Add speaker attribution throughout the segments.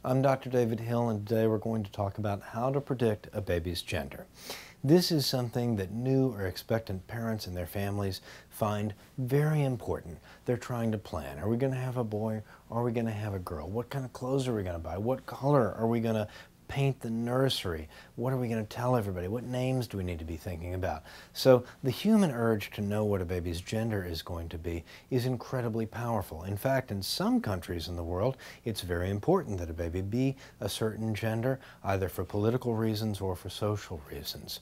Speaker 1: I'm Dr. David Hill, and today we're going to talk about how to predict a baby's gender. This is something that new or expectant parents and their families find very important. They're trying to plan. Are we going to have a boy or are we going to have a girl? What kind of clothes are we going to buy? What color are we going to paint the nursery? What are we going to tell everybody? What names do we need to be thinking about? So the human urge to know what a baby's gender is going to be is incredibly powerful. In fact, in some countries in the world, it's very important that a baby be a certain gender, either for political reasons or for social reasons.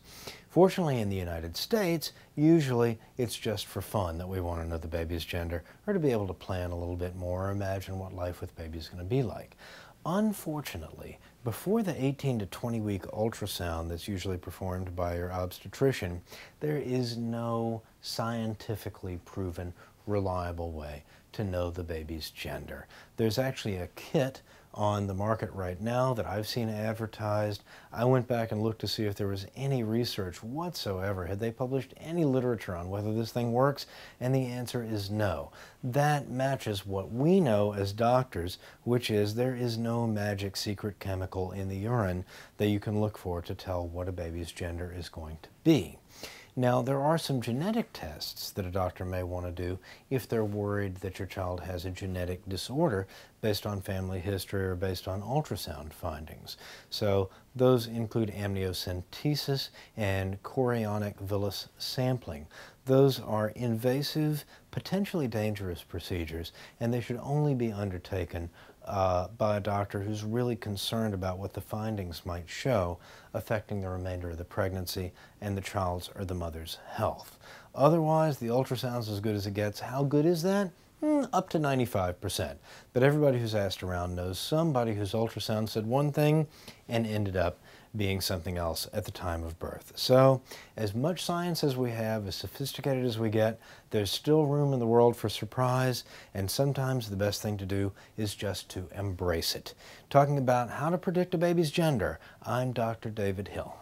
Speaker 1: Fortunately, in the United States, usually it's just for fun that we want to know the baby's gender, or to be able to plan a little bit more or imagine what life with baby is going to be like. Unfortunately, before the 18 to 20 week ultrasound that's usually performed by your obstetrician, there is no scientifically proven, reliable way to know the baby's gender. There's actually a kit on the market right now that I've seen advertised. I went back and looked to see if there was any research whatsoever. Had they published any literature on whether this thing works? And the answer is no. That matches what we know as doctors, which is there is no magic secret chemical in the urine that you can look for to tell what a baby's gender is going to be. Now, there are some genetic tests that a doctor may want to do if they're worried that your child has a genetic disorder based on family history or based on ultrasound findings. So those include amniocentesis and chorionic villus sampling. Those are invasive, potentially dangerous procedures, and they should only be undertaken by a doctor who's really concerned about what the findings might show affecting the remainder of the pregnancy and the child's or the mother's health. Otherwise, the ultrasound's as good as it gets. How good is that? Up to 95%. But everybody who's asked around knows somebody whose ultrasound said one thing and ended up being something else at the time of birth. So, as much science as we have, as sophisticated as we get, there's still room in the world for surprise, and sometimes the best thing to do is just to embrace it. Talking about how to predict a baby's gender, I'm Dr. David Hill.